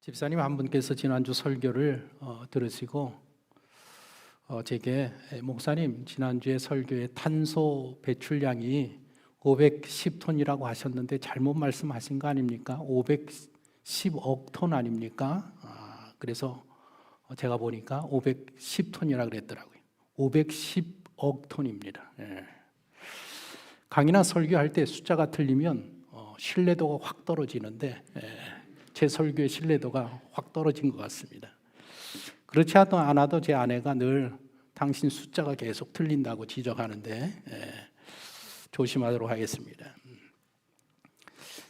집사님 한 분께서 지난주 설교를 들으시고 제게 목사님 지난주에 설교의 탄소 배출량이 510톤이라고 하셨는데 잘못 말씀하신 거 아닙니까? 510억 톤 아닙니까? 그래서 제가 보니까 510톤이라고 그랬더라고요. 510억 톤입니다. 강의나 설교할 때 숫자가 틀리면 신뢰도가 확 떨어지는데 제 설교의 신뢰도가 확 떨어진 것 같습니다. 그렇지 않아도 제 아내가 늘 당신 숫자가 계속 틀린다고 지적하는데 조심하도록 하겠습니다.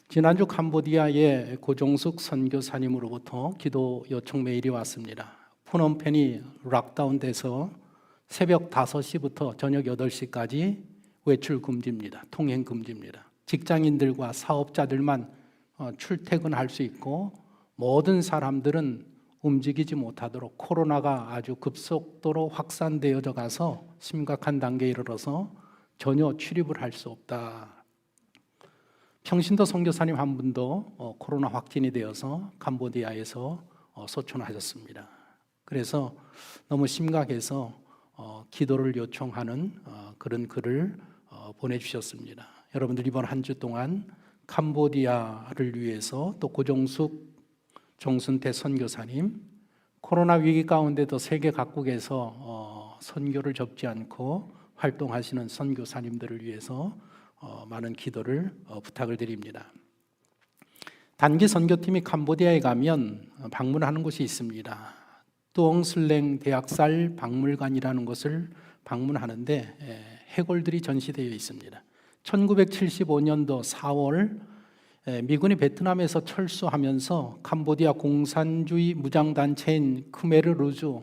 지난주 캄보디아의 고종숙 선교사님으로부터 기도 요청 메일이 왔습니다. 푸놈펜이 락다운돼서 새벽 5시부터 저녁 8시까지 외출 금지입니다. 통행 금지입니다. 직장인들과 사업자들만 출퇴근할 수 있고 모든 사람들은 움직이지 못하도록 코로나가 아주 급속도로 확산되어져 가서 심각한 단계에 이르러서 전혀 출입을 할 수 없다. 평신도 선교사님 한 분도 코로나 확진이 되어서 캄보디아에서 소천하셨습니다. 그래서 너무 심각해서 기도를 요청하는 그런 글을 보내주셨습니다. 여러분들 이번 한 주 동안 캄보디아를 위해서 또 고종숙 정순태 선교사님, 코로나 위기 가운데도 세계 각국에서 선교를 접지 않고 활동하시는 선교사님들을 위해서 많은 기도를 부탁을 드립니다. 단기 선교팀이 캄보디아에 가면 방문하는 곳이 있습니다. 뚜엉슬랭 대학살 박물관이라는 곳을 방문하는데 해골들이 전시되어 있습니다. 1975년도 4월 미군이 베트남에서 철수하면서 캄보디아 공산주의 무장단체인 크메르루주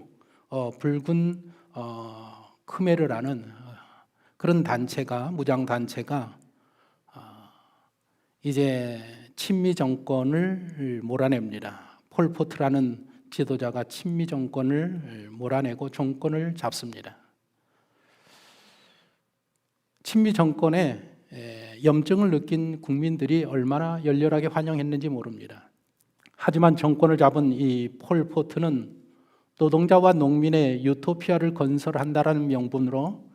붉은 크메르라는 그런 단체가 무장단체가 이제 친미 정권을 몰아냅니다. 폴포트라는 지도자가 친미 정권을 몰아내고 정권을 잡습니다. 친미 정권에 염증을 느낀 국민들이 얼마나 열렬하게 환영했는지 모릅니다. 하지만 정권을 잡은 이 폴포트는 노동자와 농민의 유토피아를 건설한다라는 명분으로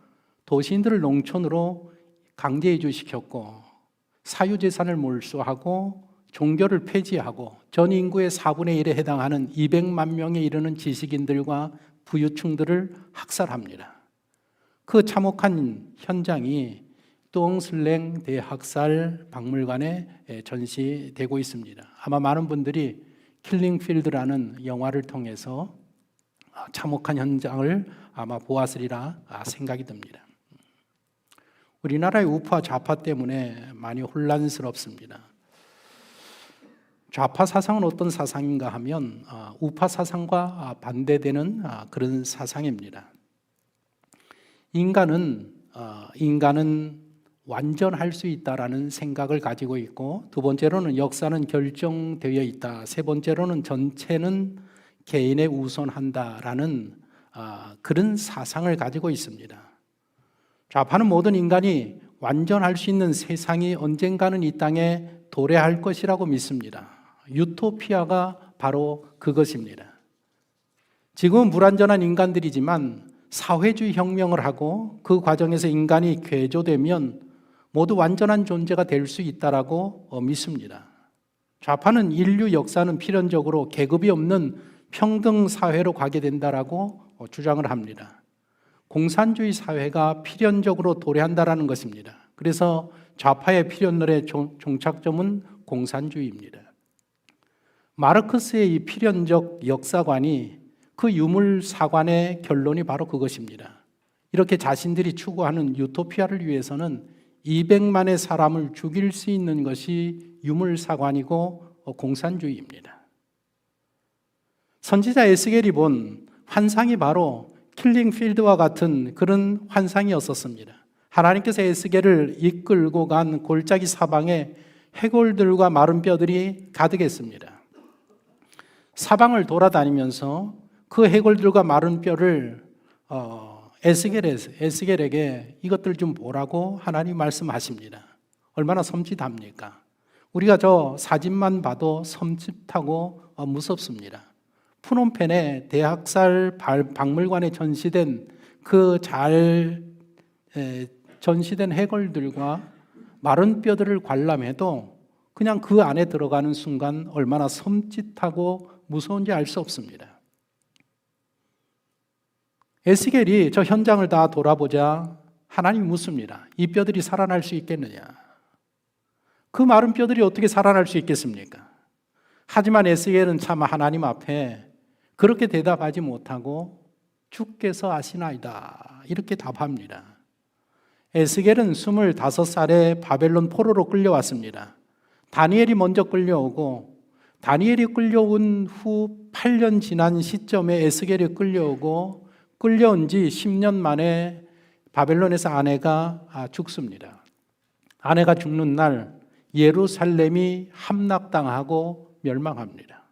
도시인들을 농촌으로 강제 이주시켰고 사유재산을 몰수하고 종교를 폐지하고 전 인구의 4분의 1에 해당하는 200만 명에 이르는 지식인들과 부유층들을 학살합니다. 그 참혹한 현장이 뚜엉슬랭 대학살 박물관에 전시되고 있습니다. 아마 많은 분들이 킬링필드라는 영화를 통해서 참혹한 현장을 아마 보았으리라 생각이 듭니다. 우리나라의 우파 좌파 때문에 많이 혼란스럽습니다. 좌파 사상은 어떤 사상인가 하면 우파 사상과 반대되는 그런 사상입니다. 인간은 완전할 수 있다라는 생각을 가지고 있고, 두 번째로는 역사는 결정되어 있다. 세 번째로는 전체는 개인에 우선한다라는 그런 사상을 가지고 있습니다. 좌파는 모든 인간이 완전할 수 있는 세상이 언젠가는 이 땅에 도래할 것이라고 믿습니다. 유토피아가 바로 그것입니다. 지금은 불완전한 인간들이지만 사회주의 혁명을 하고 그 과정에서 인간이 괴조되면 모두 완전한 존재가 될 수 있다라고 믿습니다. 좌파는 인류 역사는 필연적으로 계급이 없는 평등 사회로 가게 된다라고 주장을 합니다. 공산주의 사회가 필연적으로 도래한다라는 것입니다. 그래서 좌파의 필연론의 종착점은 공산주의입니다. 마르크스의 이 필연적 역사관이 그 유물사관의 결론이 바로 그것입니다. 이렇게 자신들이 추구하는 유토피아를 위해서는 200만의 사람을 죽일 수 있는 것이 유물사관이고 공산주의입니다. 선지자 에스겔이 본 환상이 바로 킬링필드와 같은 그런 환상이었었습니다. 하나님께서 에스겔을 이끌고 간 골짜기 사방에 해골들과 마른 뼈들이 가득했습니다. 사방을 돌아다니면서 그 해골들과 마른 뼈를 에스겔에게 이것들 좀 보라고 하나님 말씀하십니다. 얼마나 섬찟합니까? 우리가 저 사진만 봐도 섬찟하고 무섭습니다. 푸놈펜의 대학살 박물관에 전시된 그 잘 전시된 해골들과 마른 뼈들을 관람해도 그냥 그 안에 들어가는 순간 얼마나 섬찟하고 무서운지 알 수 없습니다. 에스겔이 저 현장을 다 돌아보자 하나님이 묻습니다. 이 뼈들이 살아날 수 있겠느냐? 그 마른 뼈들이 어떻게 살아날 수 있겠습니까? 하지만 에스겔은 참 하나님 앞에 그렇게 대답하지 못하고 주께서 아시나이다 이렇게 답합니다. 에스겔은 25살에 바벨론 포로로 끌려왔습니다. 다니엘이 먼저 끌려오고 다니엘이 끌려온 후 8년 지난 시점에 에스겔이 끌려오고 끌려온 지 10년 만에 바벨론에서 아내가 죽습니다. 아내가 죽는 날 예루살렘이 함락당하고 멸망합니다.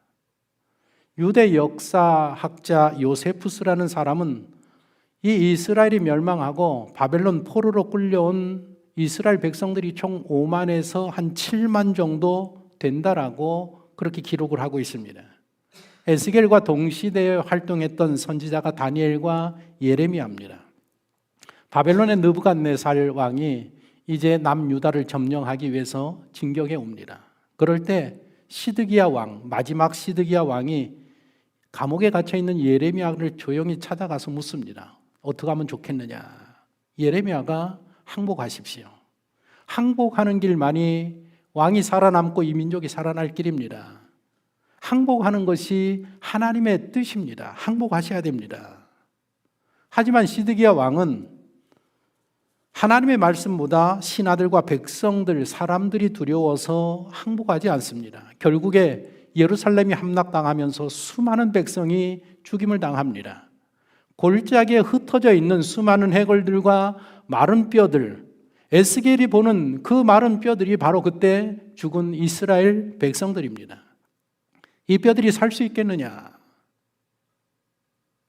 유대 역사학자 요세푸스라는 사람은 이 이스라엘이 멸망하고 바벨론 포로로 끌려온 이스라엘 백성들이 총 5만에서 한 7만 정도 된다라고 그렇게 기록을 하고 있습니다. 에스겔과 동시대에 활동했던 선지자가 다니엘과 예레미야입니다. 바벨론의 느부갓네살 왕이 이제 남유다를 점령하기 위해서 진격해 옵니다. 그럴 때 시드기야 왕, 마지막 시드기야 왕이 감옥에 갇혀 있는 예레미야를 조용히 찾아가서 묻습니다. 어떻게 하면 좋겠느냐? 예레미야가 항복하십시오. 항복하는 길만이 왕이 살아남고 이 민족이 살아날 길입니다. 항복하는 것이 하나님의 뜻입니다. 항복하셔야 됩니다. 하지만 시드기야 왕은 하나님의 말씀보다 신하들과 백성들, 사람들이 두려워서 항복하지 않습니다. 결국에 예루살렘이 함락당하면서 수많은 백성이 죽임을 당합니다. 골짜기에 흩어져 있는 수많은 해골들과 마른 뼈들, 에스겔이 보는 그 마른 뼈들이 바로 그때 죽은 이스라엘 백성들입니다. 이 뼈들이 살 수 있겠느냐?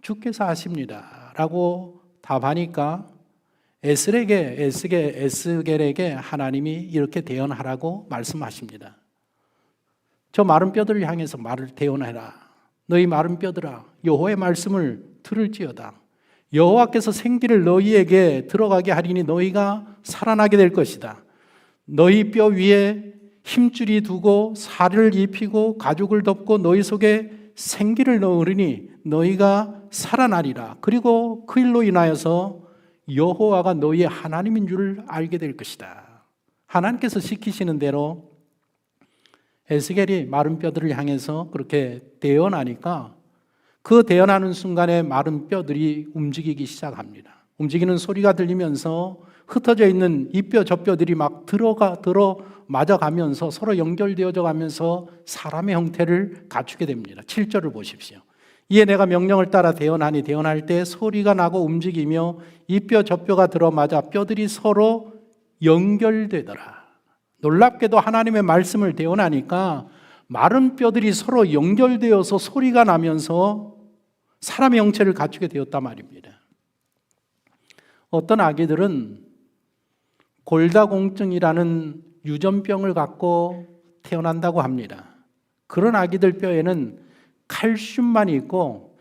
주께서 아십니다 라고 답하니까 에스겔에게 하나님이 이렇게 대언하라고 말씀하십니다. 저 마른 뼈들을 향해서 말을 대언해라. 너희 마른 뼈들아, 여호와의 말씀을 들을지어다. 여호와께서 생기를 너희에게 들어가게 하리니 너희가 살아나게 될 것이다. 너희 뼈 위에 힘줄이 두고 살을 입히고 가죽을 덮고 너희 속에 생기를 넣으리니 너희가 살아나리라. 그리고 그 일로 인하여서 여호와가 너희의 하나님인 줄 알게 될 것이다. 하나님께서 시키시는 대로 에스겔이 마른 뼈들을 향해서 그렇게 대언하니까 그 대언하는 순간에 마른 뼈들이 움직이기 시작합니다. 움직이는 소리가 들리면서 흩어져 있는 이 뼈 저 뼈들이 막 들어 맞아가면서 서로 연결되어져 가면서 사람의 형태를 갖추게 됩니다. 7절을 보십시오. 이에 내가 명령을 따라 대언하니 대언할 때 소리가 나고 움직이며 이 뼈 저 뼈가 들어맞아 뼈들이 서로 연결되더라. 놀랍게도 하나님의 말씀을 대언하니까 마른 뼈들이 서로 연결되어서 소리가 나면서 사람의 형체를 갖추게 되었단 말입니다. 어떤 아기들은 골다공증이라는 유전병을 갖고 태어난다고 합니다. 그런 아기들 뼈에는 칼슘만 있고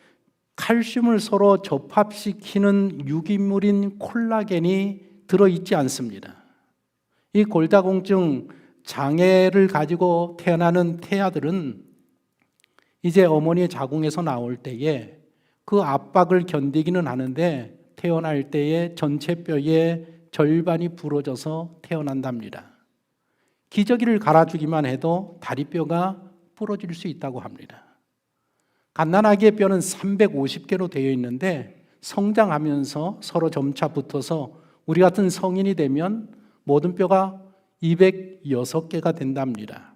칼슘을 서로 접합시키는 유기물인 콜라겐이 들어있지 않습니다. 이 골다공증 장애를 가지고 태어나는 태아들은 이제 어머니의 자궁에서 나올 때에 그 압박을 견디기는 하는데 태어날 때에 전체 뼈의 절반이 부러져서 태어난답니다. 기저귀를 갈아주기만 해도 다리뼈가 부러질 수 있다고 합니다. 갓난아기의 뼈는 350개로 되어 있는데 성장하면서 서로 점차 붙어서 우리 같은 성인이 되면 모든 뼈가 206개가 된답니다.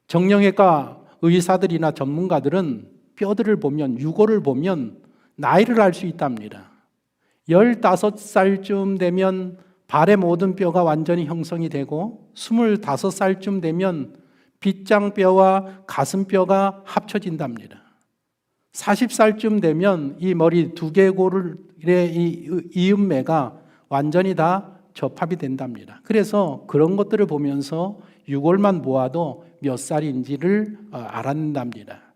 정형외과 의사들이나 전문가들은 뼈들을 보면, 유골을 보면 나이를 알 수 있답니다. 15살쯤 되면 발의 모든 뼈가 완전히 형성이 되고 25살쯤 되면 빗장뼈와 가슴뼈가 합쳐진답니다. 40살쯤 되면 이 머리 두개골의 이음매가 완전히 다 접합이 된답니다. 그래서 그런 것들을 보면서 유골만 보아도 몇 살인지를 알아낸답니다.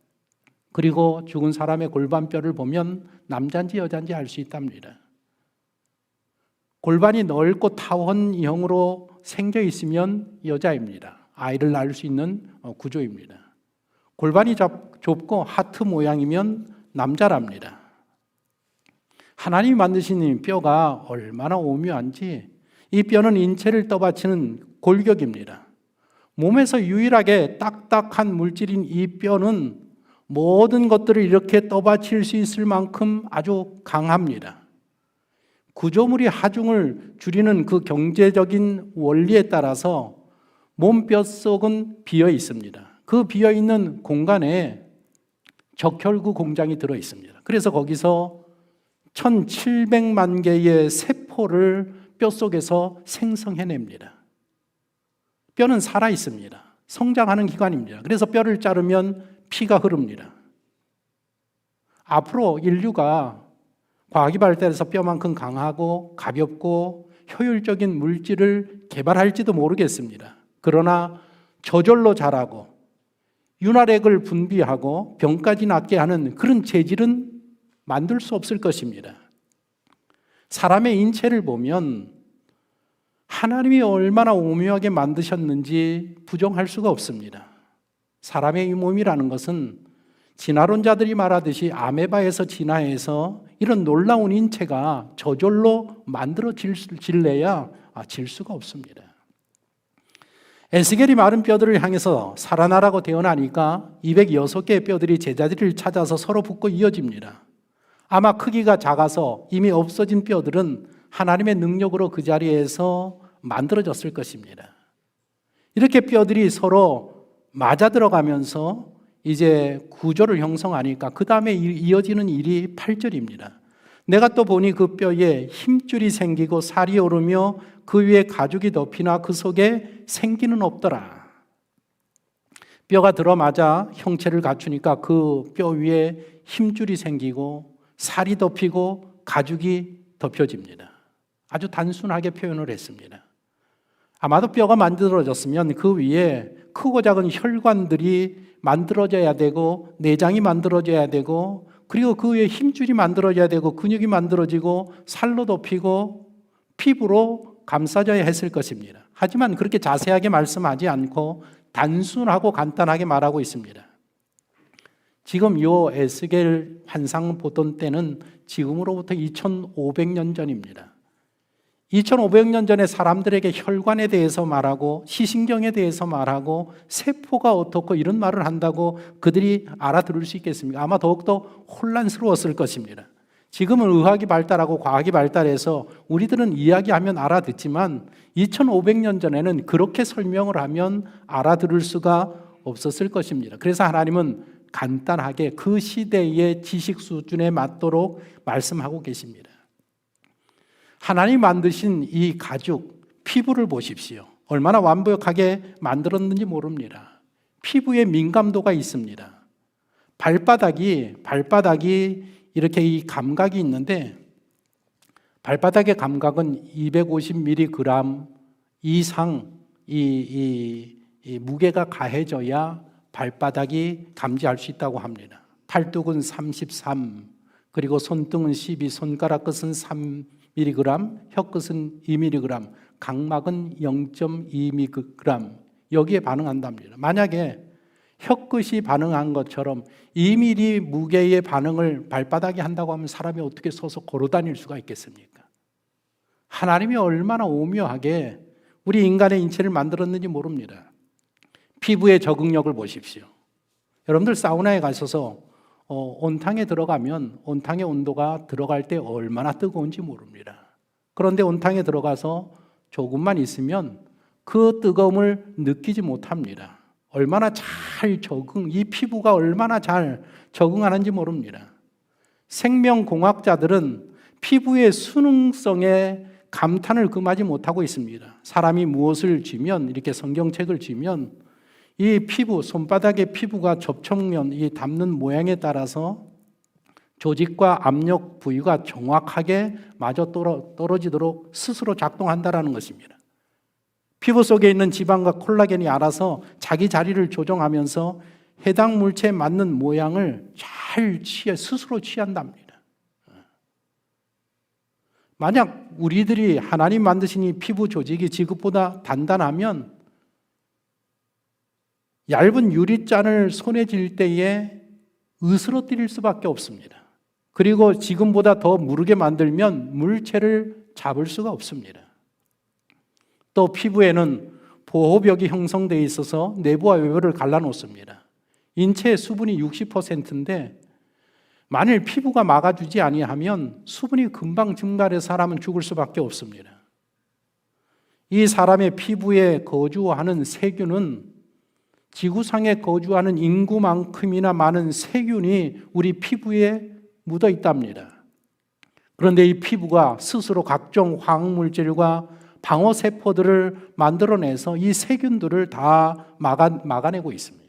그리고 죽은 사람의 골반뼈를 보면 남자인지 여자인지 알 수 있답니다. 골반이 넓고 타원형으로 생겨 있으면 여자입니다. 아이를 낳을 수 있는 구조입니다. 골반이 좁고 하트 모양이면 남자랍니다. 하나님이 만드신 이 뼈가 얼마나 오묘한지, 이 뼈는 인체를 떠받치는 골격입니다. 몸에서 유일하게 딱딱한 물질인 이 뼈는 모든 것들을 이렇게 떠받칠 수 있을 만큼 아주 강합니다. 구조물이 하중을 줄이는 그 경제적인 원리에 따라서 몸 뼛속은 비어 있습니다. 그 비어 있는 공간에 적혈구 공장이 들어 있습니다. 그래서 거기서 1700만 개의 세포를 뼛속에서 생성해냅니다. 뼈는 살아 있습니다. 성장하는 기관입니다. 그래서 뼈를 자르면 피가 흐릅니다. 앞으로 인류가 과학이 발달해서 뼈만큼 강하고 가볍고 효율적인 물질을 개발할지도 모르겠습니다. 그러나 저절로 자라고 윤활액을 분비하고 병까지 낫게 하는 그런 재질은 만들 수 없을 것입니다. 사람의 인체를 보면 하나님이 얼마나 오묘하게 만드셨는지 부정할 수가 없습니다. 사람의 이 몸이라는 것은 진화론자들이 말하듯이 아메바에서 진화해서 이런 놀라운 인체가 저절로 만들어질래야 질 수가 없습니다. 에스겔이 마른 뼈들을 향해서 살아나라고 태어나니까 206개의 뼈들이 제자리를 찾아서 서로 붙고 이어집니다. 아마 크기가 작아서 이미 없어진 뼈들은 하나님의 능력으로 그 자리에서 만들어졌을 것입니다. 이렇게 뼈들이 서로 맞아 들어가면서 이제 구조를 형성하니까 그 다음에 이어지는 일이 8절입니다. 내가 또 보니 그 뼈에 힘줄이 생기고 살이 오르며 그 위에 가죽이 덮이나 그 속에 생기는 없더라. 뼈가 들어맞아 형체를 갖추니까 그 뼈 위에 힘줄이 생기고 살이 덮이고 가죽이 덮여집니다. 아주 단순하게 표현을 했습니다. 아마도 뼈가 만들어졌으면 그 위에 크고 작은 혈관들이 만들어져야 되고 내장이 만들어져야 되고 그리고 그 위에 힘줄이 만들어져야 되고 근육이 만들어지고 살로 덮이고 피부로 감싸져야 했을 것입니다. 하지만 그렇게 자세하게 말씀하지 않고 단순하고 간단하게 말하고 있습니다. 지금 이 에스겔 환상 보던 때는 지금으로부터 2500년 전입니다. 2500년 전에 사람들에게 혈관에 대해서 말하고 시신경에 대해서 말하고 세포가 어떻고 이런 말을 한다고 그들이 알아들을 수 있겠습니까? 아마 더욱더 혼란스러웠을 것입니다. 지금은 의학이 발달하고 과학이 발달해서 우리들은 이야기하면 알아듣지만 2500년 전에는 그렇게 설명을 하면 알아들을 수가 없었을 것입니다. 그래서 하나님은 간단하게 그 시대의 지식 수준에 맞도록 말씀하고 계십니다. 하나님 만드신 이 가죽, 피부를 보십시오. 얼마나 완벽하게 만들었는지 모릅니다. 피부에 민감도가 있습니다. 발바닥이 이렇게 이 감각이 있는데 발바닥의 감각은 250mg 이상 이 무게가 가해져야 발바닥이 감지할 수 있다고 합니다. 팔뚝은 33, 그리고 손등은 12, 손가락 끝은 3mg, 혀끝은 2mg, 각막은 0.2mg, 여기에 반응한답니다. 만약에 혀끝이 반응한 것처럼 2mm 무게의 반응을 발바닥이 한다고 하면 사람이 어떻게 서서 걸어 다닐 수가 있겠습니까? 하나님이 얼마나 오묘하게 우리 인간의 인체를 만들었는지 모릅니다. 피부의 적응력을 보십시오. 여러분들 사우나에 가셔서 온탕에 들어가면 온탕의 온도가 들어갈 때 얼마나 뜨거운지 모릅니다. 그런데 온탕에 들어가서 조금만 있으면 그 뜨거움을 느끼지 못합니다. 얼마나 잘 이 피부가 얼마나 잘 적응하는지 모릅니다. 생명공학자들은 피부의 수능성에 감탄을 금하지 못하고 있습니다. 사람이 무엇을 쥐면, 이렇게 성경책을 쥐면 이 피부, 손바닥의 피부가 접촉면, 이 닿는 모양에 따라서 조직과 압력 부위가 정확하게 마저 떨어지도록 스스로 작동한다는 것입니다. 피부 속에 있는 지방과 콜라겐이 알아서 자기 자리를 조정하면서 해당 물체에 맞는 모양을 잘 스스로 취한답니다. 만약 우리들이 하나님 만드신 이 피부 조직이 지극보다 단단하면 얇은 유리잔을 손에 쥘 때에 으스러뜨릴 수밖에 없습니다. 그리고 지금보다 더 무르게 만들면 물체를 잡을 수가 없습니다. 또 피부에는 보호벽이 형성되어 있어서 내부와 외부를 갈라놓습니다. 인체의 수분이 60%인데 만일 피부가 막아주지 아니하면 수분이 금방 증발해서 사람은 죽을 수밖에 없습니다. 이 사람의 피부에 거주하는 세균은 지구상에 거주하는 인구만큼이나 많은 세균이 우리 피부에 묻어 있답니다. 그런데 이 피부가 스스로 각종 화학물질과 방어세포들을 만들어내서 이 세균들을 다 막아내고 있습니다.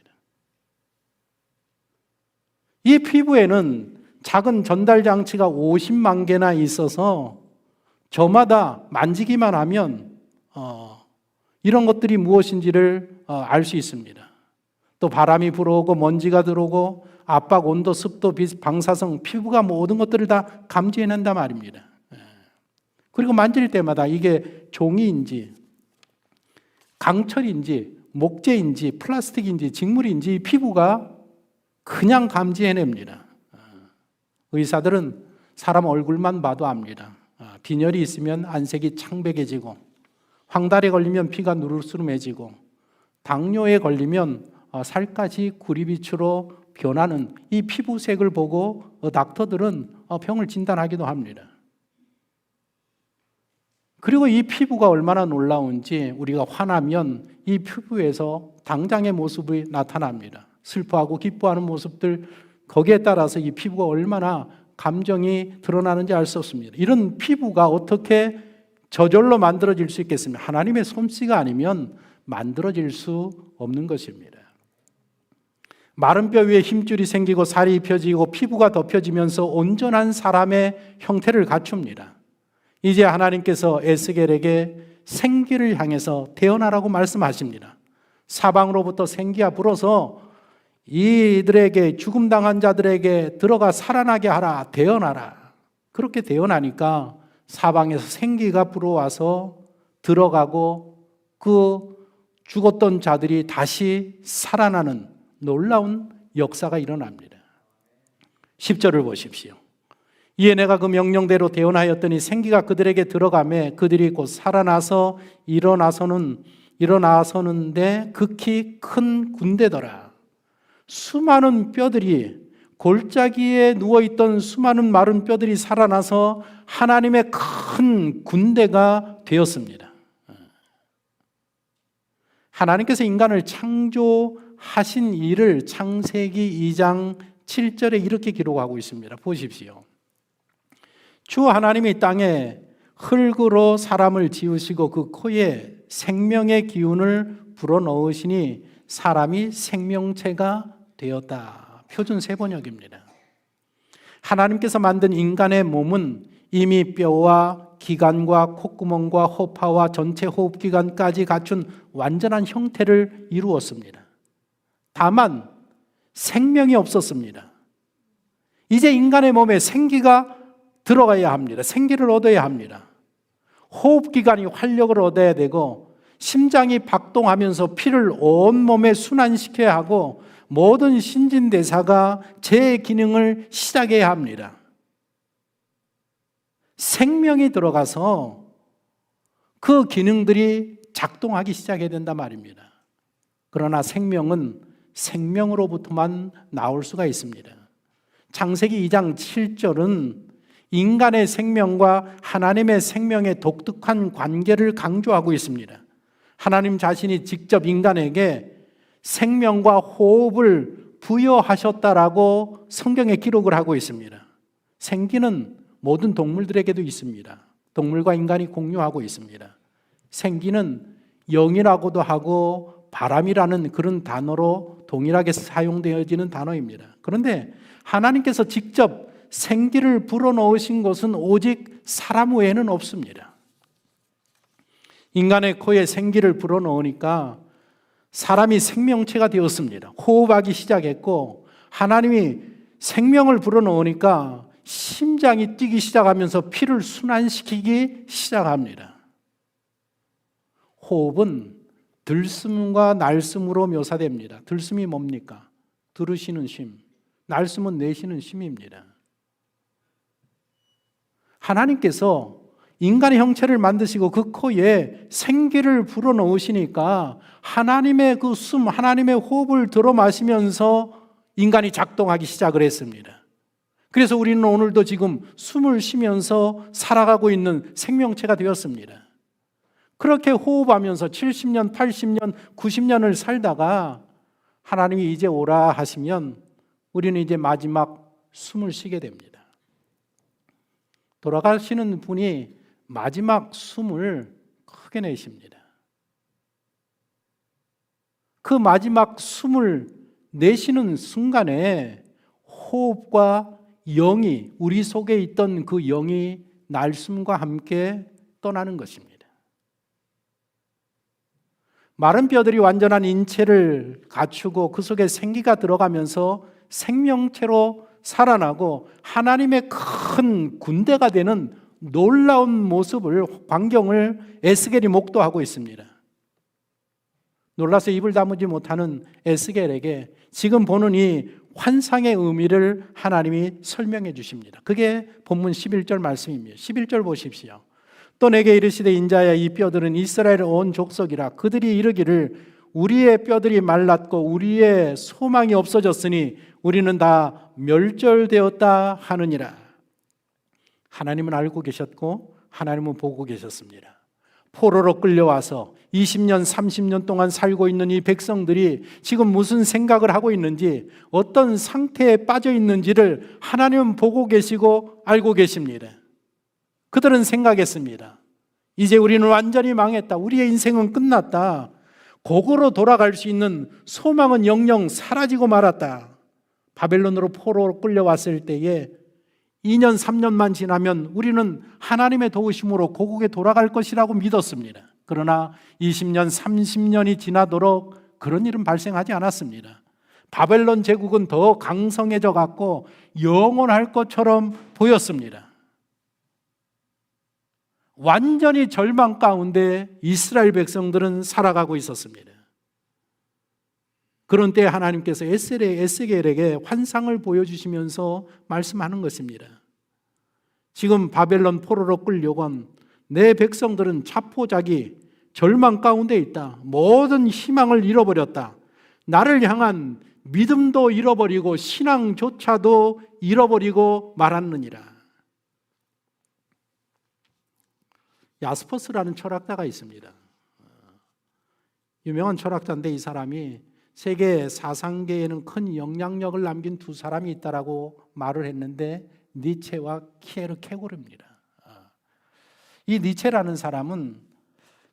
이 피부에는 작은 전달장치가 50만 개나 있어서 저마다 만지기만 하면 이런 것들이 무엇인지를 알 수 있습니다. 또 바람이 불어오고 먼지가 들어오고 압박, 온도, 습도, 방사성, 피부가 모든 것들을 다 감지해낸단 말입니다. 그리고 만질 때마다 이게 종이인지 강철인지 목재인지 플라스틱인지 직물인지 피부가 그냥 감지해냅니다. 의사들은 사람 얼굴만 봐도 압니다. 빈혈이 있으면 안색이 창백해지고 황달에 걸리면 피가 누르스름해지고 당뇨에 걸리면 살까지 구리빛으로 변하는 이 피부색을 보고 닥터들은 병을 진단하기도 합니다. 그리고 이 피부가 얼마나 놀라운지 우리가 화나면 이 피부에서 당장의 모습이 나타납니다. 슬퍼하고 기뻐하는 모습들, 거기에 따라서 이 피부가 얼마나 감정이 드러나는지 알 수 없습니다. 이런 피부가 어떻게 저절로 만들어질 수 있겠습니까? 하나님의 솜씨가 아니면 만들어질 수 없는 것입니다. 마른 뼈 위에 힘줄이 생기고 살이 입혀지고 피부가 덮여지면서 온전한 사람의 형태를 갖춥니다. 이제 하나님께서 에스겔에게 생기를 향해서 태어나라고 말씀하십니다. 사방으로부터 생기가 불어서 이들에게, 죽음당한 자들에게 들어가 살아나게 하라, 태어나라. 그렇게 태어나니까 사방에서 생기가 불어와서 들어가고 그 죽었던 자들이 다시 살아나는 놀라운 역사가 일어납니다. 10절을 보십시오. 이에 내가 그 명령대로 대언하였더니 생기가 그들에게 들어가매 그들이 곧 살아나서 일어나서는데 극히 큰 군대더라. 수많은 뼈들이, 골짜기에 누워있던 수많은 마른 뼈들이 살아나서 하나님의 큰 군대가 되었습니다. 하나님께서 인간을 창조하신 일을 창세기 2장 7절에 이렇게 기록하고 있습니다. 보십시오. 주 하나님이 땅에 흙으로 사람을 지으시고 그 코에 생명의 기운을 불어넣으시니 사람이 생명체가 되었다. 표준 세번역입니다. 하나님께서 만든 인간의 몸은 이미 뼈와 기관과 콧구멍과 호파와 전체 호흡기관까지 갖춘 완전한 형태를 이루었습니다. 다만 생명이 없었습니다. 이제 인간의 몸에 생기가 들어가야 합니다. 생기를 얻어야 합니다. 호흡기관이 활력을 얻어야 되고 심장이 박동하면서 피를 온몸에 순환시켜야 하고 모든 신진대사가 제 기능을 시작해야 합니다. 생명이 들어가서 그 기능들이 작동하기 시작해야 된단 말입니다. 그러나 생명은 생명으로부터만 나올 수가 있습니다. 창세기 2장 7절은 인간의 생명과 하나님의 생명의 독특한 관계를 강조하고 있습니다. 하나님 자신이 직접 인간에게 생명과 호흡을 부여하셨다라고 성경에 기록을 하고 있습니다. 생기는 모든 동물들에게도 있습니다. 동물과 인간이 공유하고 있습니다. 생기는 영이라고도 하고 바람이라는 그런 단어로 동일하게 사용되어지는 단어입니다. 그런데 하나님께서 직접 생기를 불어넣으신 것은 오직 사람 외에는 없습니다. 인간의 코에 생기를 불어넣으니까 사람이 생명체가 되었습니다. 호흡하기 시작했고 하나님이 생명을 불어넣으니까 심장이 뛰기 시작하면서 피를 순환시키기 시작합니다. 호흡은 들숨과 날숨으로 묘사됩니다. 들숨이 뭡니까? 들으시는 심, 날숨은 내쉬는 심입니다. 하나님께서 인간의 형체를 만드시고 그 코에 생기를 불어넣으시니까 하나님의 그 숨, 하나님의 호흡을 들어 마시면서 인간이 작동하기 시작을 했습니다. 그래서 우리는 오늘도 지금 숨을 쉬면서 살아가고 있는 생명체가 되었습니다. 그렇게 호흡하면서 70년, 80년, 90년을 살다가 하나님이 이제 오라 하시면 우리는 이제 마지막 숨을 쉬게 됩니다. 돌아가시는 분이 마지막 숨을 크게 내쉽니다. 그 마지막 숨을 내쉬는 순간에 호흡과 영이, 우리 속에 있던 그 영이 날숨과 함께 떠나는 것입니다. 마른 뼈들이 완전한 인체를 갖추고 그 속에 생기가 들어가면서 생명체로 살아나고 하나님의 큰 군대가 되는 놀라운 모습을, 광경을 에스겔이 목도하고 있습니다. 놀라서 입을 다무지 못하는 에스겔에게 지금 보는 이 환상의 의미를 하나님이 설명해 주십니다. 그게 본문 11절 말씀입니다. 11절 보십시오. 또 내게 이르시되 인자야 이 뼈들은 이스라엘 온 족속이라. 그들이 이르기를 우리의 뼈들이 말랐고 우리의 소망이 없어졌으니 우리는 다 멸절되었다 하느니라. 하나님은 알고 계셨고 하나님은 보고 계셨습니다. 포로로 끌려와서 20년, 30년 동안 살고 있는 이 백성들이 지금 무슨 생각을 하고 있는지, 어떤 상태에 빠져 있는지를 하나님은 보고 계시고 알고 계십니다. 그들은 생각했습니다. 이제 우리는 완전히 망했다. 우리의 인생은 끝났다. 고고로 돌아갈 수 있는 소망은 영영 사라지고 말았다. 바벨론으로 포로로 끌려왔을 때에 2년, 3년만 지나면 우리는 하나님의 도우심으로 고국에 돌아갈 것이라고 믿었습니다. 그러나 20년, 30년이 지나도록 그런 일은 발생하지 않았습니다. 바벨론 제국은 더 강성해져 갔고 영원할 것처럼 보였습니다. 완전히 절망 가운데 이스라엘 백성들은 살아가고 있었습니다. 그런 때 하나님께서 에스겔에게 환상을 보여주시면서 말씀하는 것입니다. 지금 바벨론 포로로 끌려온 내 백성들은 자포자기 절망 가운데 있다. 모든 희망을 잃어버렸다. 나를 향한 믿음도 잃어버리고 신앙조차도 잃어버리고 말았느니라. 야스퍼스라는 철학자가 있습니다. 유명한 철학자인데 이 사람이 세계 사상계에는 큰 영향력을 남긴 두 사람이 있다라고 말을 했는데 니체와 키에르케고르입니다. 이 니체라는 사람은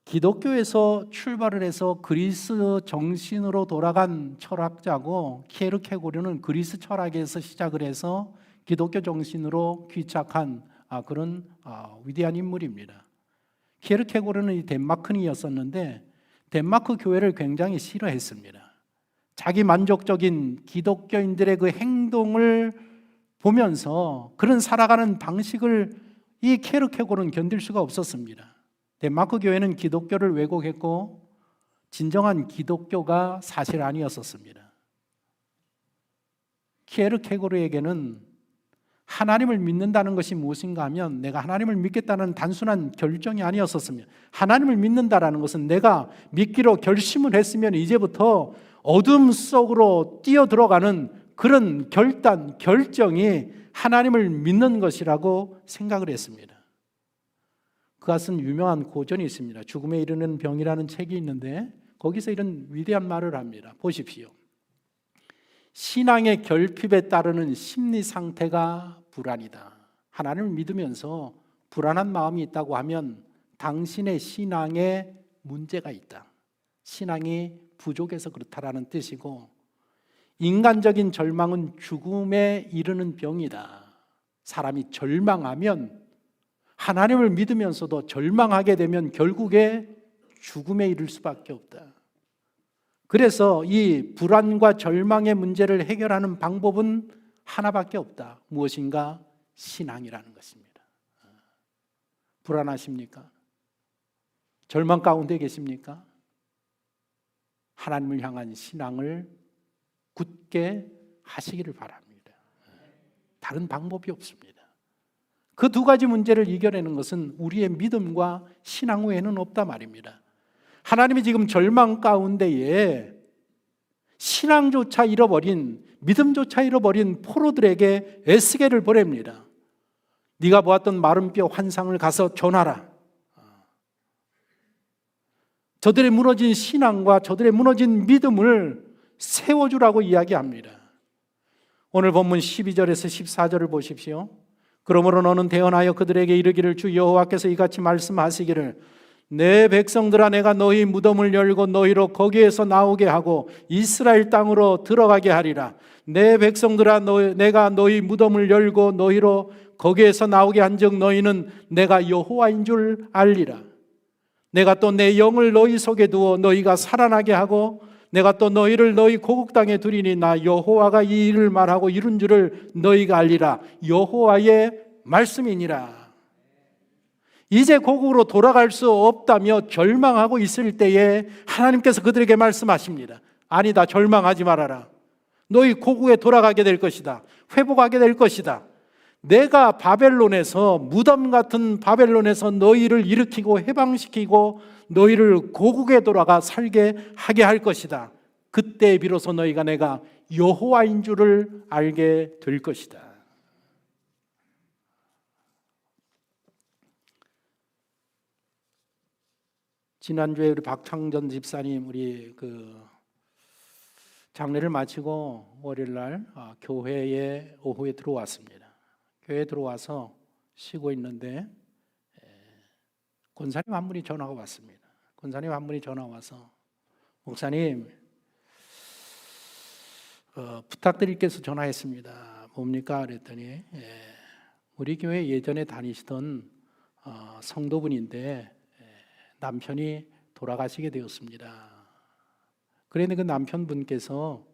기독교에서 출발을 해서 그리스 정신으로 돌아간 철학자고, 키에르케고르는 그리스 철학에서 시작을 해서 기독교 정신으로 귀착한 그런 위대한 인물입니다. 키에르케고르는 이 덴마크인이었었는데 덴마크 교회를 굉장히 싫어했습니다. 자기 만족적인 기독교인들의 그 행동을 보면서 그런 살아가는 방식을 이 키에르케고르는 견딜 수가 없었습니다. 덴마크 교회는 기독교를 왜곡했고 진정한 기독교가 사실 아니었었습니다. 키에르케고르에게는 하나님을 믿는다는 것이 무엇인가 하면 내가 하나님을 믿겠다는 단순한 결정이 아니었었습니다. 하나님을 믿는다라는 것은 내가 믿기로 결심을 했으면 이제부터 어둠 속으로 뛰어들어가는 그런 결정이 하나님을 믿는 것이라고 생각을 했습니다. 그가 쓴 유명한 고전이 있습니다. 죽음에 이르는 병이라는 책이 있는데 거기서 이런 위대한 말을 합니다. 보십시오. 신앙의 결핍에 따르는 심리 상태가 불안이다. 하나님을 믿으면서 불안한 마음이 있다고 하면 당신의 신앙에 문제가 있다. 신앙이 부족해서 그렇다라는 뜻이고, 인간적인 절망은 죽음에 이르는 병이다. 사람이 절망하면, 하나님을 믿으면서도 절망하게 되면 결국에 죽음에 이를 수밖에 없다. 그래서 이 불안과 절망의 문제를 해결하는 방법은 하나밖에 없다. 무엇인가? 신앙이라는 것입니다. 불안하십니까? 절망 가운데 계십니까? 하나님을 향한 신앙을 굳게 하시기를 바랍니다. 다른 방법이 없습니다. 그 두 가지 문제를 이겨내는 것은 우리의 믿음과 신앙 외에는 없다 말입니다. 하나님이 지금 절망 가운데에 신앙조차 잃어버린, 믿음조차 잃어버린 포로들에게 에스겔을 보냅니다. 네가 보았던 마른 뼈 환상을 가서 전하라. 저들의 무너진 신앙과 저들의 무너진 믿음을 세워주라고 이야기합니다. 오늘 본문 12절에서 14절을 보십시오. 그러므로 너는 대언하여 그들에게 이르기를 주 여호와께서 이같이 말씀하시기를 내 백성들아 내가 너희 무덤을 열고 너희로 거기에서 나오게 하고 이스라엘 땅으로 들어가게 하리라. 내 백성들아 내가 너희 무덤을 열고 너희로 거기에서 나오게 한즉 너희는 내가 여호와인 줄 알리라. 내가 또 내 영을 너희 속에 두어 너희가 살아나게 하고 내가 또 너희를 너희 고국 땅에 두리니 나 여호와가 이 일을 말하고 이룬 줄을 너희가 알리라. 여호와의 말씀이니라. 이제 고국으로 돌아갈 수 없다며 절망하고 있을 때에 하나님께서 그들에게 말씀하십니다. 아니다, 절망하지 말아라. 너희 고국에 돌아가게 될 것이다. 회복하게 될 것이다. 내가 바벨론에서, 무덤 같은 바벨론에서 너희를 일으키고 해방시키고 너희를 고국에 돌아가 살게 하게 할 것이다. 그때 비로소 너희가 내가 여호와인 줄을 알게 될 것이다. 지난주에 우리 박창전 집사님 우리 장례를 마치고 월요일날 교회에 오후에 들어왔습니다. 교회에 들어와서 쉬고 있는데 권사님 한 분이 전화가 왔습니다. 권사님 한 분이 전화 와서 목사님 부탁드릴 게 있어서 전화했습니다. 뭡니까? 그랬더니 우리 교회 예전에 다니시던 성도분인데 남편이 돌아가시게 되었습니다. 그런데 그 남편분께서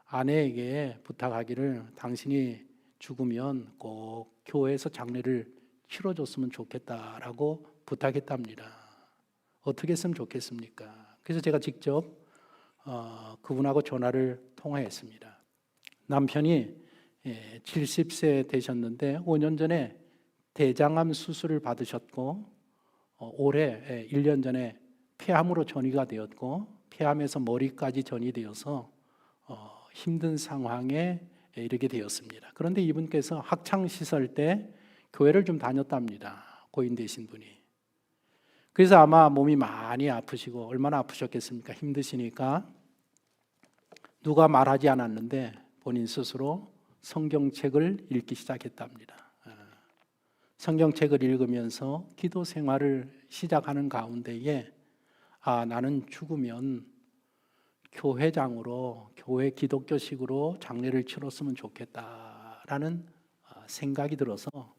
아내에게 부탁하기를 당신이 죽으면 꼭 교회에서 장례를 치러줬으면 좋겠다라고 부탁했답니다. 어떻게 했으면 좋겠습니까? 그래서 제가 직접 그분하고 전화를 통화했습니다. 남편이 70세 되셨는데 5년 전에 대장암 수술을 받으셨고 올해 1년 전에 폐암으로 전이가 되었고 폐암에서 머리까지 전이 되어서 힘든 상황에 이르게 되었습니다. 그런데 이분께서 학창시절 때 교회를 좀 다녔답니다. 고인 되신 분이. 그래서 아마 몸이 많이 아프시고 얼마나 아프셨겠습니까? 힘드시니까 누가 말하지 않았는데 본인 스스로 성경책을 읽기 시작했답니다. 성경책을 읽으면서 기도 생활을 시작하는 가운데에 나는 죽으면 교회장으로 교회 기독교식으로 장례를 치렀으면 좋겠다라는 생각이 들어서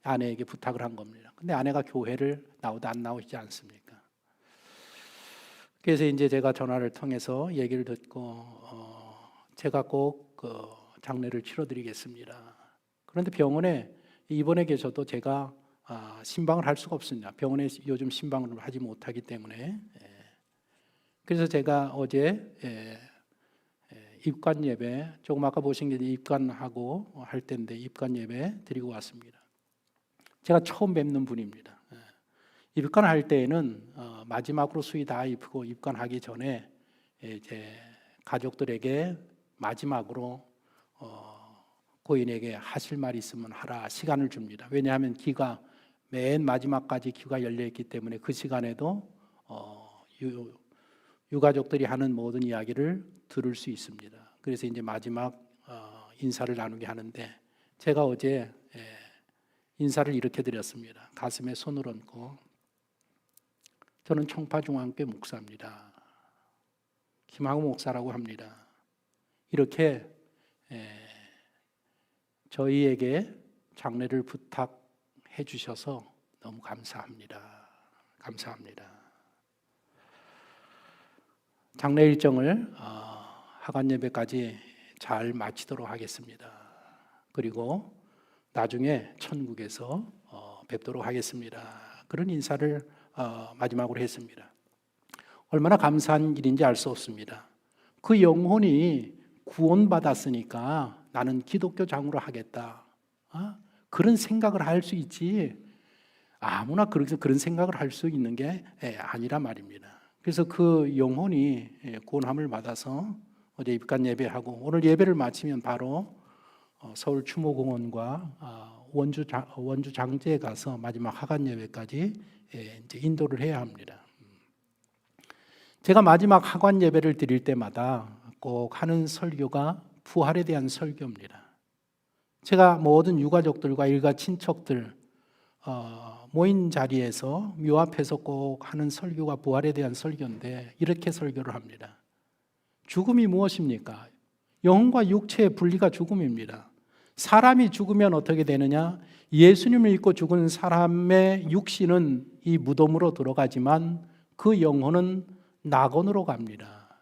아내에게 부탁을 한 겁니다. 근데 아내가 교회를 나오도 안 나오시지 않습니까? 그래서 이제 제가 전화를 통해서 얘기를 듣고 제가 꼭 장례를 치러드리겠습니다. 그런데 병원에 입원해 계셔도 제가 신방을 할 수가 없습니다. 병원에 요즘 신방을 하지 못하기 때문에. 그래서 제가 어제 입관 예배, 조금 아까 보신 게 입관하고 할 때인데 입관 예배 드리고 왔습니다. 제가 처음 뵙는 분입니다. 입관할 때에는 마지막으로 수의 다 입고 입관하기 전에 이제 가족들에게 마지막으로 고인에게 하실 말이 있으면 하라 시간을 줍니다. 왜냐하면 귀가 맨 마지막까지 귀가 열려있기 때문에 그 시간에도 유가족들이 하는 모든 이야기를 들을 수 있습니다. 그래서 이제 마지막 인사를 나누게 하는데 제가 어제 인사를 이렇게 드렸습니다. 가슴에 손을 얹고 저는 청파중앙교회 목사입니다. 김항우 목사라고 합니다. 이렇게 저희에게 장례를 부탁해 주셔서 너무 감사합니다. 감사합니다. 장례 일정을 하관 예배까지 잘 마치도록 하겠습니다. 그리고 나중에 천국에서 뵙도록 하겠습니다. 그런 인사를 마지막으로 했습니다. 얼마나 감사한 일인지 알 수 없습니다. 그 영혼이 구원받았으니까 나는 기독교 장으로 하겠다. 그런 생각을 할 수 있지, 아무나 그런 생각을 할 수 있는 게 아니란 말입니다. 그래서 그 영혼이 구원함을 받아서 어제 입간 예배하고 오늘 예배를 마치면 바로 서울 추모공원과 원주 장제에 가서 마지막 하간 예배까지 이제 인도를 해야 합니다. 제가 마지막 하관 예배를 드릴 때마다 꼭 하는 설교가 부활에 대한 설교입니다. 제가 모든 유가족들과 일가 친척들 모인 자리에서 묘 앞에서 꼭 하는 설교가 부활에 대한 설교인데 이렇게 설교를 합니다. 죽음이 무엇입니까? 영혼과 육체의 분리가 죽음입니다. 사람이 죽으면 어떻게 되느냐? 예수님을 믿고 죽은 사람의 육신은 이 무덤으로 들어가지만 그 영혼은 낙원으로 갑니다.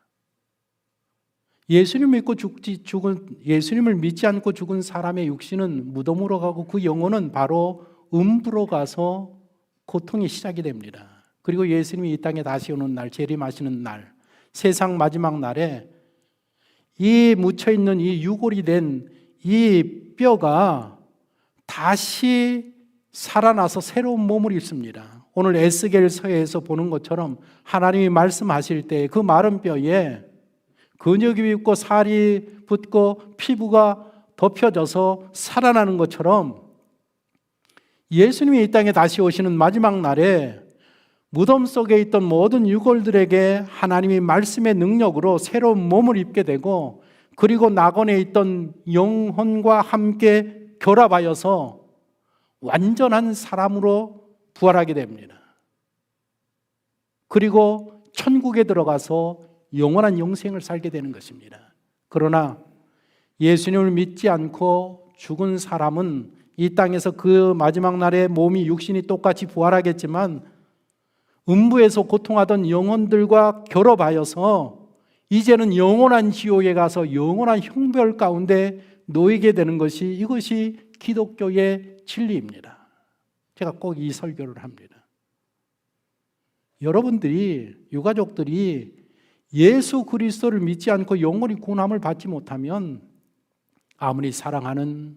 예수님을 믿지 않고 죽은 사람의 육신은 무덤으로 가고 그 영혼은 바로 음부로 가서 고통이 시작이 됩니다. 그리고 예수님이 이 땅에 다시 오는 날, 재림하시는 날, 세상 마지막 날에 이 묻혀있는 이 유골이 된 이 뼈가 다시 살아나서 새로운 몸을 입습니다. 오늘 에스겔서에서 보는 것처럼 하나님이 말씀하실 때 그 마른 뼈에 근육이 있고 살이 붙고 피부가 덮여져서 살아나는 것처럼 예수님이 이 땅에 다시 오시는 마지막 날에 무덤 속에 있던 모든 유골들에게 하나님이 말씀의 능력으로 새로운 몸을 입게 되고 그리고 낙원에 있던 영혼과 함께 결합하여서 완전한 사람으로 부활하게 됩니다. 그리고 천국에 들어가서 영원한 영생을 살게 되는 것입니다. 그러나 예수님을 믿지 않고 죽은 사람은 이 땅에서 그 마지막 날에 몸이 육신이 똑같이 부활하겠지만 음부에서 고통하던 영혼들과 결합하여서 이제는 영원한 지옥에 가서 영원한 형벌 가운데 놓이게 되는 것이 이것이 기독교의 진리입니다. 제가 꼭 이 설교를 합니다. 여러분들이 유가족들이 예수 그리스도를 믿지 않고 영원히 구원함을 받지 못하면 아무리 사랑하는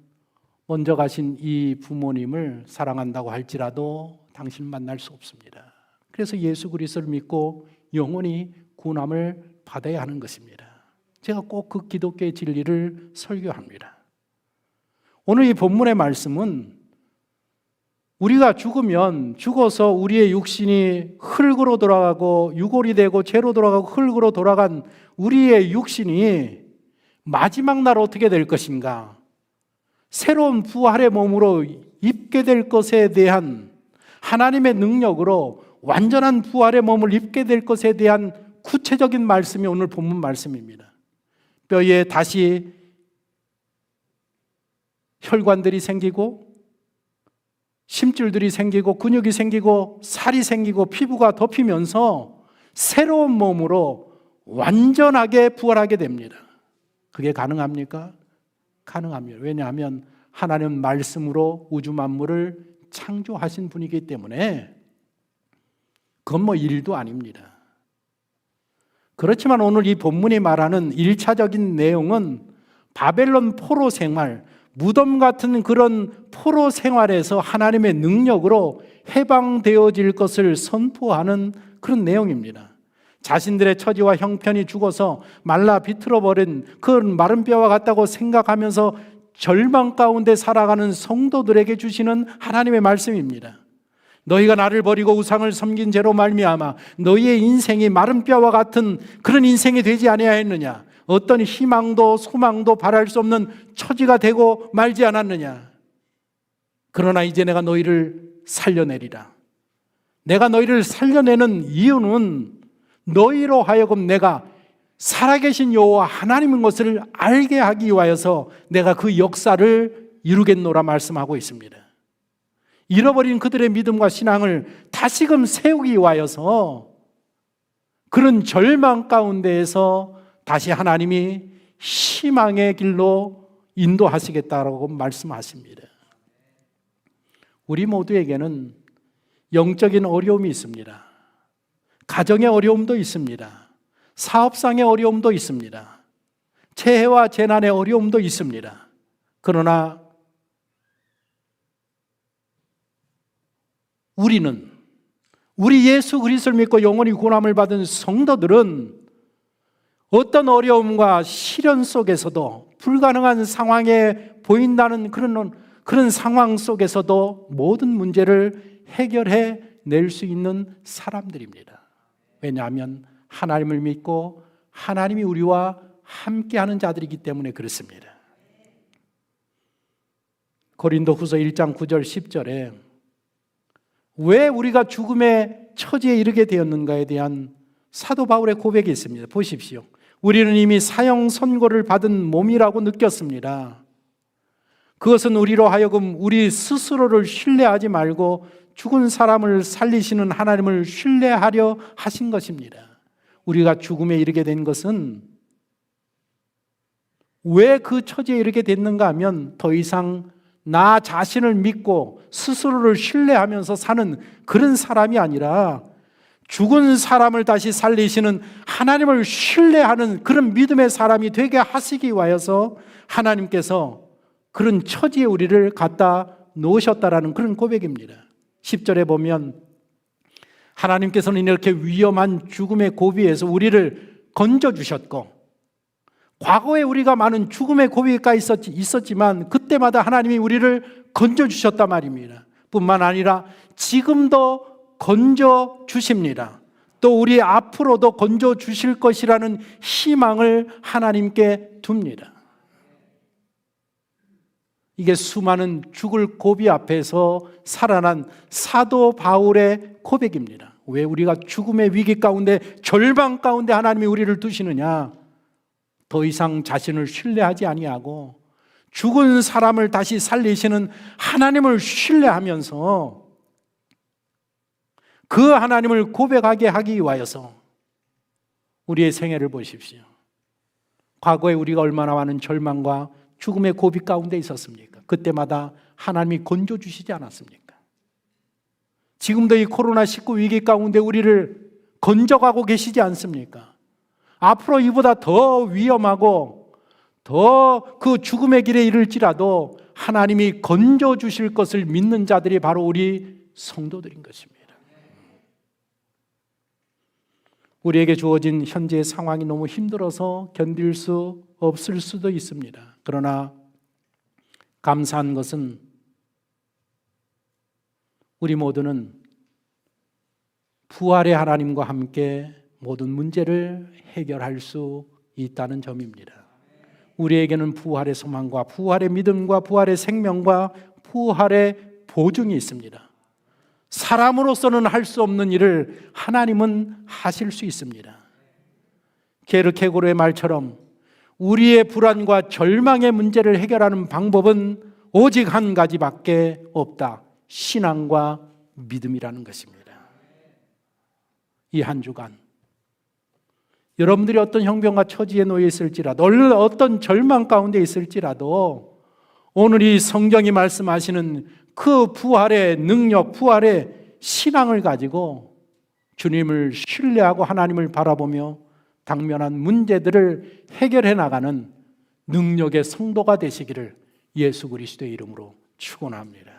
먼저 가신 이 부모님을 사랑한다고 할지라도 당신을 만날 수 없습니다. 그래서 예수 그리스도를 믿고 영원히 구원함을 받아야 하는 것입니다. 제가 꼭 그 기독교의 진리를 설교합니다. 오늘 이 본문의 말씀은 우리가 죽어서 우리의 육신이 흙으로 돌아가고 유골이 되고 죄로 돌아가고 흙으로 돌아간 우리의 육신이 마지막 날 어떻게 될 것인가? 새로운 부활의 몸으로 입게 될 것에 대한 하나님의 능력으로 완전한 부활의 몸을 입게 될 것에 대한 구체적인 말씀이 오늘 본문 말씀입니다. 뼈에 다시 혈관들이 생기고 심줄들이 생기고 근육이 생기고 살이 생기고 피부가 덮이면서 새로운 몸으로 완전하게 부활하게 됩니다. 그게 가능합니까? 가능합니다. 왜냐하면 하나님은 말씀으로 우주 만물을 창조하신 분이기 때문에 그건 뭐 일도 아닙니다. 그렇지만 오늘 이 본문이 말하는 1차적인 내용은 바벨론 포로 생활, 무덤 같은 그런 포로 생활에서 하나님의 능력으로 해방되어질 것을 선포하는 그런 내용입니다. 자신들의 처지와 형편이 죽어서 말라 비틀어버린 그 마른 뼈와 같다고 생각하면서 절망 가운데 살아가는 성도들에게 주시는 하나님의 말씀입니다. 너희가 나를 버리고 우상을 섬긴 죄로 말미암아 너희의 인생이 마른 뼈와 같은 그런 인생이 되지 아니하였느냐? 어떤 희망도 소망도 바랄 수 없는 처지가 되고 말지 않았느냐? 그러나 이제 내가 너희를 살려내리라. 내가 너희를 살려내는 이유는 너희로 하여금 내가 살아계신 여호와 하나님인 것을 알게 하기 위하여서 내가 그 역사를 이루겠노라 말씀하고 있습니다. 잃어버린 그들의 믿음과 신앙을 다시금 세우기 위하여서 그런 절망 가운데에서 다시 하나님이 희망의 길로 인도하시겠다라고 말씀하십니다. 우리 모두에게는 영적인 어려움이 있습니다. 가정의 어려움도 있습니다. 사업상의 어려움도 있습니다. 재해와 재난의 어려움도 있습니다. 그러나 우리 예수 그리스도를 믿고 영원히 구원함을 받은 성도들은 어떤 어려움과 시련 속에서도 불가능한 상황에 보인다는 그런 상황 속에서도 모든 문제를 해결해 낼 수 있는 사람들입니다. 왜냐하면 하나님을 믿고 하나님이 우리와 함께하는 자들이기 때문에 그렇습니다. 고린도후서 1장 9절 10절에 왜 우리가 죽음의 처지에 이르게 되었는가에 대한 사도 바울의 고백이 있습니다. 보십시오. 우리는 이미 사형 선고를 받은 몸이라고 느꼈습니다. 그것은 우리로 하여금 우리 스스로를 신뢰하지 말고 죽은 사람을 살리시는 하나님을 신뢰하려 하신 것입니다. 우리가 죽음에 이르게 된 것은 왜 그 처지에 이르게 됐는가 하면 더 이상 나 자신을 믿고 스스로를 신뢰하면서 사는 그런 사람이 아니라 죽은 사람을 다시 살리시는 하나님을 신뢰하는 그런 믿음의 사람이 되게 하시기 위하여서 하나님께서 그런 처지에 우리를 갖다 놓으셨다라는 그런 고백입니다. 10절에 보면 하나님께서는 이렇게 위험한 죽음의 고비에서 우리를 건져주셨고, 과거에 우리가 많은 죽음의 고비가 있었지만 그때마다 하나님이 우리를 건져주셨단 말입니다. 뿐만 아니라 지금도 건져주십니다. 또 우리 앞으로도 건져주실 것이라는 희망을 하나님께 둡니다. 이게 수많은 죽을 고비 앞에서 살아난 사도 바울의 고백입니다. 왜 우리가 죽음의 위기 가운데 절망 가운데 하나님이 우리를 두시느냐? 더 이상 자신을 신뢰하지 아니하고 죽은 사람을 다시 살리시는 하나님을 신뢰하면서 그 하나님을 고백하게 하기 위하여서 우리의 생애를 보십시오. 과거에 우리가 얼마나 많은 절망과 죽음의 고비 가운데 있었습니까? 그때마다 하나님이 건져주시지 않았습니까? 지금도 이 코로나19 위기 가운데 우리를 건져가고 계시지 않습니까? 앞으로 이보다 더 위험하고 더 그 죽음의 길에 이를지라도 하나님이 건져주실 것을 믿는 자들이 바로 우리 성도들인 것입니다. 우리에게 주어진 현재의 상황이 너무 힘들어서 견딜 수 없을 수도 있습니다. 그러나 감사한 것은 우리 모두는 부활의 하나님과 함께 모든 문제를 해결할 수 있다는 점입니다. 우리에게는 부활의 소망과 부활의 믿음과 부활의 생명과 부활의 보증이 있습니다. 사람으로서는 할 수 없는 일을 하나님은 하실 수 있습니다. 게르케고르의 말처럼 우리의 불안과 절망의 문제를 해결하는 방법은 오직 한 가지밖에 없다. 신앙과 믿음이라는 것입니다. 이 한 주간 여러분들이 어떤 형편과 처지에 놓여 있을지라도, 어떤 절망 가운데 있을지라도 오늘 이 성경이 말씀하시는 그 부활의 능력, 부활의 신앙을 가지고 주님을 신뢰하고 하나님을 바라보며 당면한 문제들을 해결해 나가는 능력의 성도가 되시기를 예수 그리스도의 이름으로 축원합니다.